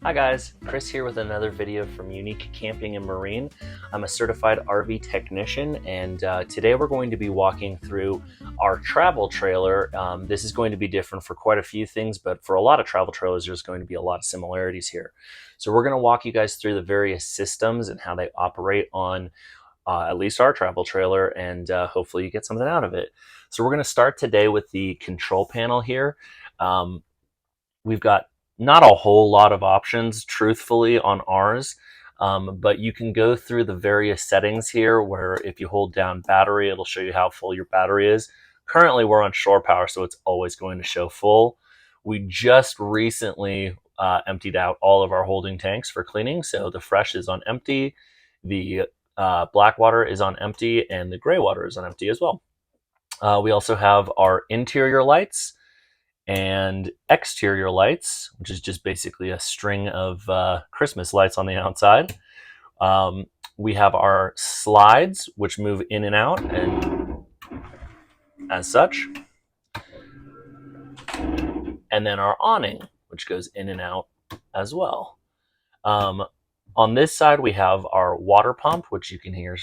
Hi guys, Chris here with another video from Unique Camping and Marine. I'm a certified RV technician, and today we're going to be walking through our travel trailer. This is going to be different for quite a few things, but for a lot of travel trailers there's going to be a lot of similarities here. So we're going to walk you guys through the various systems and how they operate on at least our travel trailer, and hopefully you get something out of it. So we're going to start today with the control panel here. We've got not a whole lot of options, truthfully, on ours, but you can go through the various settings here where if you hold down battery, it'll show you how full your battery is. Currently, we're on shore power, so it's always going to show full. We just recently emptied out all of our holding tanks for cleaning, so the fresh is on empty, the black water is on empty, and the gray water is on empty as well. We also have our interior lights and exterior lights, which is just basically a string of Christmas lights on the outside. We have our slides, which move in and out, and as such. And then our awning, which goes in and out as well. On this side, we have our water pump, which you can hear.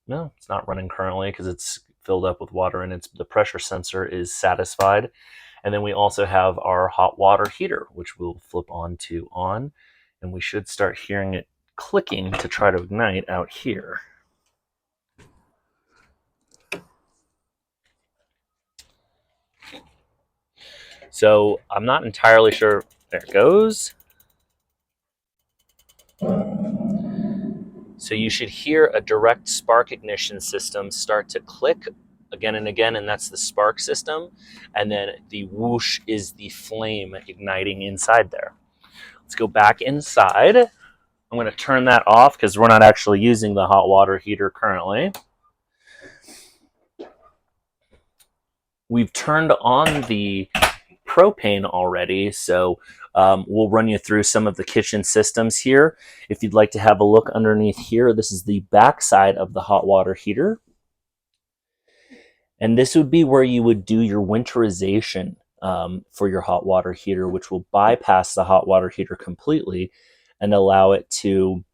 No, it's not running currently because it's filled up with water, and the pressure sensor is satisfied. And then we also have our hot water heater, which we'll flip on to on, and we should start hearing it clicking to try to ignite out here. So I'm not entirely sure. There it goes. So you should hear a direct spark ignition system start to click again and again, and that's the spark system. And then the whoosh is the flame igniting inside there. Let's go back inside. I'm going to turn that off because we're not actually using the hot water heater currently. We've turned on the propane already, so we'll run you through some of the kitchen systems here. If you'd like to have a look underneath here, this is the back side of the hot water heater. And this would be where you would do your winterization for your hot water heater, which will bypass the hot water heater completely and allow it to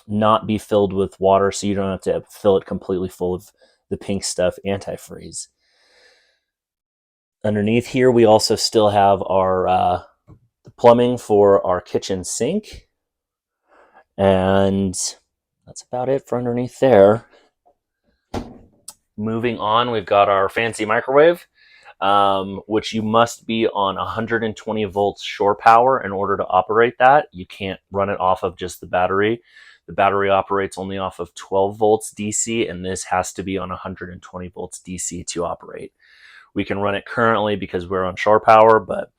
not be filled with water, so you don't have to fill it completely full of the pink stuff antifreeze. Underneath here, we also still have our plumbing for our kitchen sink. And that's about it for underneath there. Moving on, we've got our fancy microwave, which you must be on 120 volts shore power in order to operate that. You can't run it off of just the battery. The battery operates only off of 12 volts DC, and this has to be on 120 volts DC to operate. We can run it currently because we're on shore power, but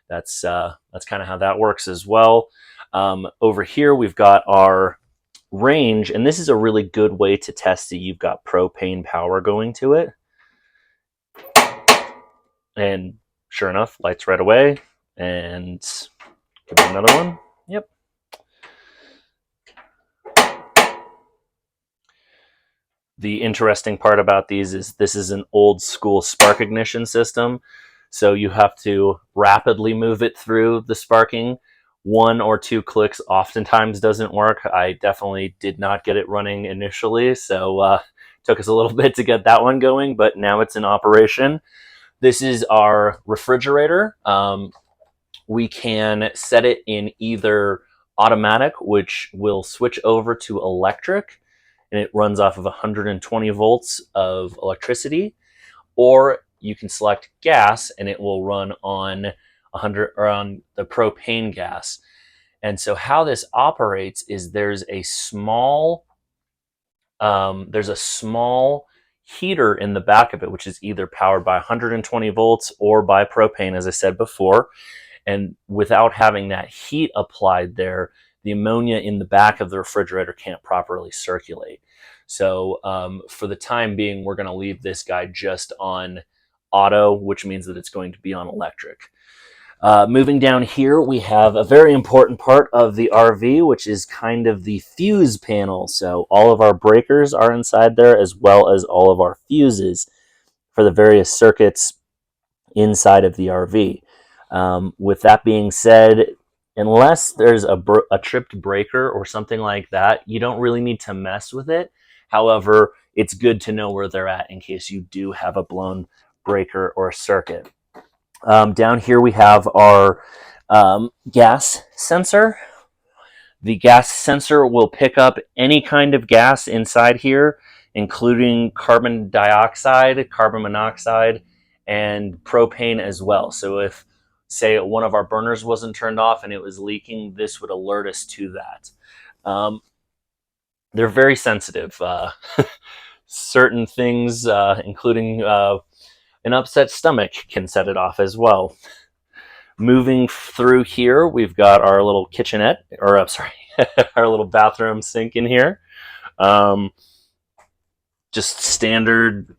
that's kind of how that works as well. Over here, we've got our range, and this is a really good way to test that you've got propane power going to it. And sure enough, lights right away. And give it another one. Yep. The interesting part about these is this is an old school spark ignition system, so you have to rapidly move it through the sparking. 1 or 2 clicks oftentimes doesn't work. I definitely did not get it running initially, so took us a little bit to get that one going, but now it's in operation. This is our refrigerator. We can set it in either automatic, which will switch over to electric, and it runs off of 120 volts of electricity, or you can select gas and it will run on 100 or on the propane gas. And so how this operates is there's a small heater in the back of it, which is either powered by 120 volts or by propane, as I said before. And without having that heat applied there, the ammonia in the back of the refrigerator can't properly circulate. So for the time being, we're going to leave this guy just on auto, which means that it's going to be on electric. Moving down here, we have a very important part of the RV, which is kind of the fuse panel. So all of our breakers are inside there, as well as all of our fuses for the various circuits inside of the RV. With that being said, unless there's a tripped breaker or something like that, you don't really need to mess with it. However, it's good to know where they're at in case you do have a blown breaker or circuit. Down here we have our gas sensor. The gas sensor will pick up any kind of gas inside here, including carbon dioxide, carbon monoxide, and propane as well. So if, say, one of our burners wasn't turned off and it was leaking, this would alert us to that. They're very sensitive. Certain things, including an upset stomach, can set it off as well. Moving through here, we've got our little kitchenette, or I'm sorry, our little bathroom sink in here. Just standard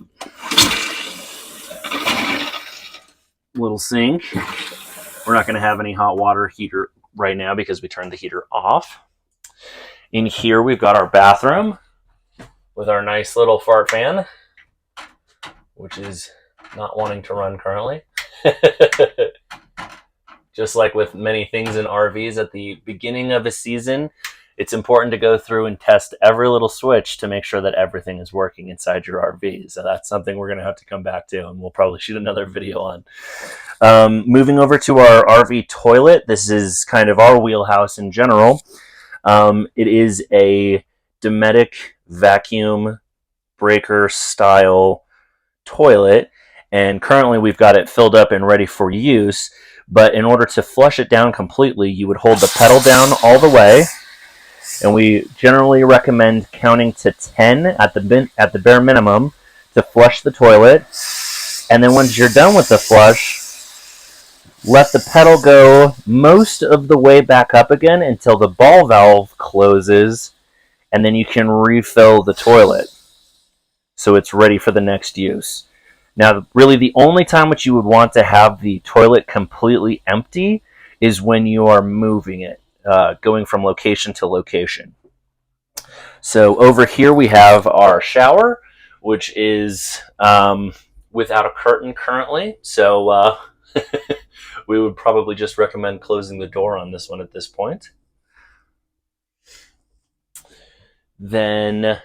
little sink. We're not going to have any hot water heater right now because we turned the heater off. In here, we've got our bathroom with our nice little fart fan, which is not wanting to run currently. Just like with many things in RVs, at the beginning of a season, it's important to go through and test every little switch to make sure that everything is working inside your RV. So that's something we're going to have to come back to, and we'll probably shoot another video on. Moving over to our RV toilet, this is kind of our wheelhouse in general. It is a Dometic vacuum breaker style toilet, and currently we've got it filled up and ready for use. But in order to flush it down completely, you would hold the pedal down all the way, and we generally recommend counting to 10 at the bare minimum to flush the toilet. And then once you're done with the flush, let the pedal go most of the way back up again until the ball valve closes, and then you can refill the toilet so it's ready for the next use. Now, really the only time which you would want to have the toilet completely empty is when you are moving it, going from location to location. So over here we have our shower, which is without a curtain currently. So we would probably just recommend closing the door on this one at this point. Then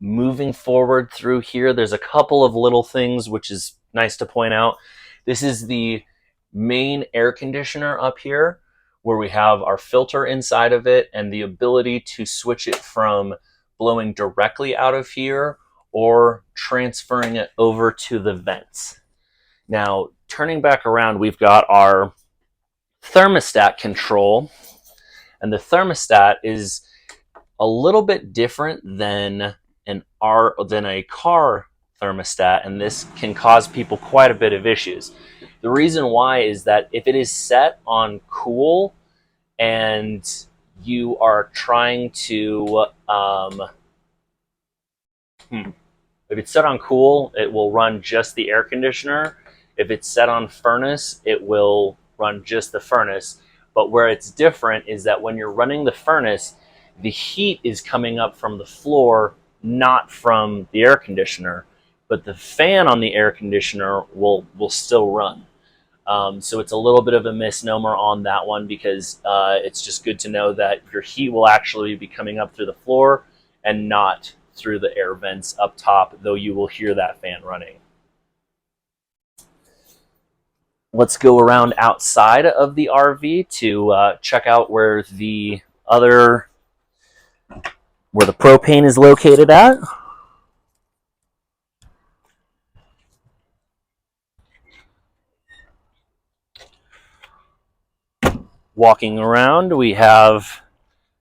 moving forward through here, there's a couple of little things which is nice to point out. This is the main air conditioner up here, where we have our filter inside of it and the ability to switch it from blowing directly out of here or transferring it over to the vents. Now, turning back around, we've got our thermostat control, and the thermostat is a little bit different than a car thermostat, and this can cause people quite a bit of issues. The reason why is that if it is set on cool and you are trying to if it's set on cool, it will run just the air conditioner. If it's set on furnace, it will run just the furnace. But where it's different is that when you're running the furnace, the heat is coming up from the floor, not from the air conditioner, but the fan on the air conditioner will still run. So it's a little bit of a misnomer on that one, because it's just good to know that your heat will actually be coming up through the floor and not through the air vents up top, though you will hear that fan running. Let's go around outside of the RV to check out where the propane is located at. Walking around, we have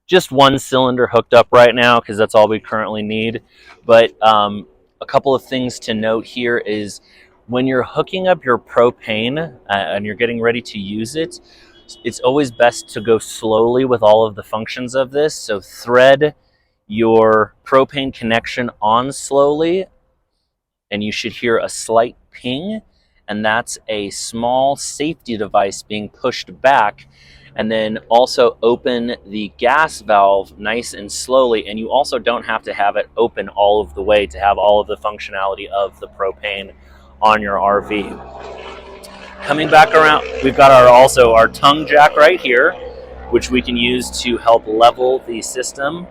just one cylinder hooked up right now because that's all we currently need. But a couple of things to note here is when you're hooking up your propane and you're getting ready to use it, it's always best to go slowly with all of the functions of this. So thread your propane connection on slowly, and you should hear a slight ping, and that's a small safety device being pushed back. And then also open the gas valve nice and slowly, and you also don't have to have it open all of the way to have all of the functionality of the propane on your RV. Coming back around, we've got our tongue jack right here, which we can use to help level the system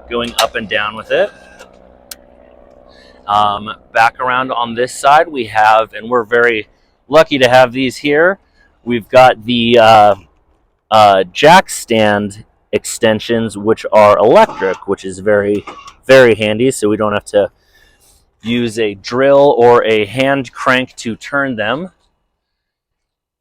going up and down with it. Back around on this side we have, and we're very lucky to have these here, we've got the jack stand extensions, which are electric, which is very, very handy, so we don't have to use a drill or a hand crank to turn them.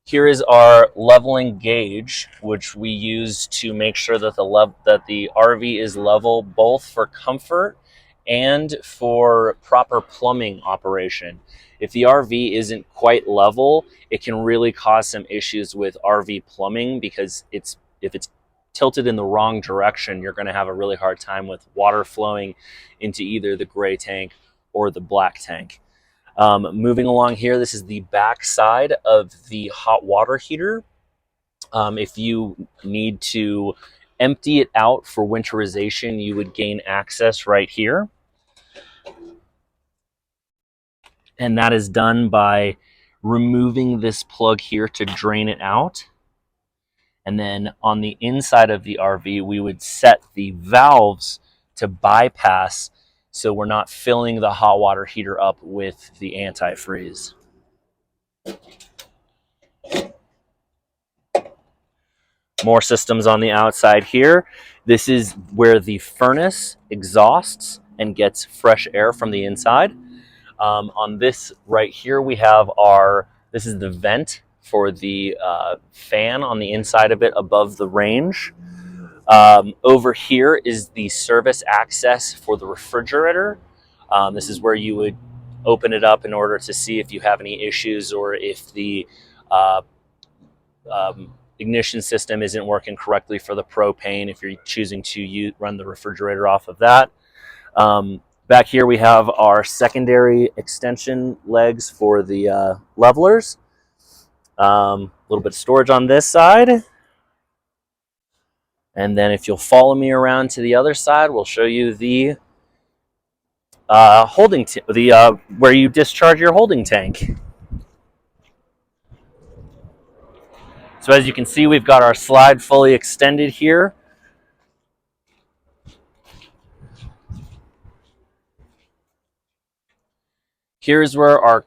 Here is our leveling gauge, which we use to make sure that the RV is level, both for comfort and for proper plumbing operation. If the RV isn't quite level, it can really cause some issues with RV plumbing, because if it's tilted in the wrong direction, you're going to have a really hard time with water flowing into either the gray tank or the black tank. Moving along here, this is the back side of the hot water heater. If you need to empty it out for winterization, you would gain access right here. And that is done by removing this plug here to drain it out. And then on the inside of the RV, we would set the valves to bypass, so we're not filling the hot water heater up with the antifreeze. More systems on the outside here. This is where the furnace exhausts and gets fresh air from the inside. On this right here, we have this is the vent for the fan on the inside of it above the range. Over here is the service access for the refrigerator. This is where you would open it up in order to see if you have any issues, or if the ignition system isn't working correctly for the propane, if you're choosing to run the refrigerator off of that. Back here we have our secondary extension legs for the levelers. A little bit of storage on this side. And then if you'll follow me around to the other side, we'll show you the where you discharge your holding tank. So as you can see, we've got our slide fully extended here. Here's where our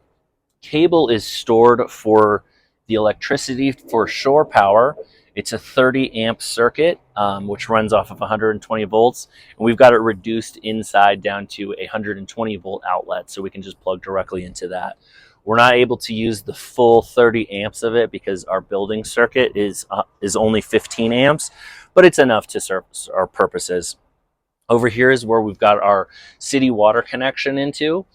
cable is stored for the electricity for shore power. It's a 30 amp circuit, which runs off of 120 volts. And we've got it reduced inside down to a 120 volt outlet, so we can just plug directly into that. We're not able to use the full 30 amps of it because our building circuit is only 15 amps, but it's enough to serve our purposes. Over here is where we've got our city water connection into.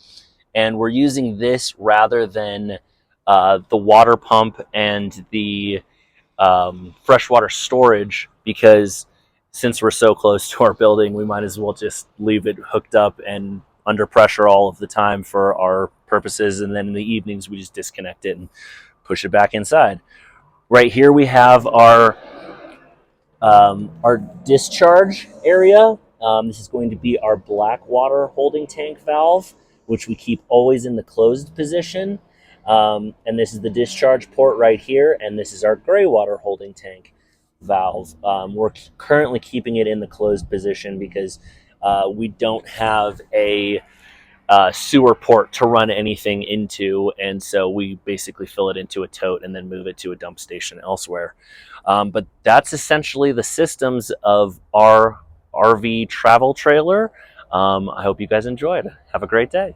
And we're using this rather than the water pump and the freshwater storage, because since we're so close to our building, we might as well just leave it hooked up and under pressure all of the time for our purposes. And then in the evenings, we just disconnect it and push it back inside. Right here, we have our discharge area. This is going to be our black water holding tank valve, which we keep always in the closed position. And this is the discharge port right here, and this is our gray water holding tank valve. We're currently keeping it in the closed position because we don't have a sewer port to run anything into, and so we basically fill it into a tote and then move it to a dump station elsewhere. But that's essentially the systems of our RV travel trailer. I hope you guys enjoyed. Have a great day.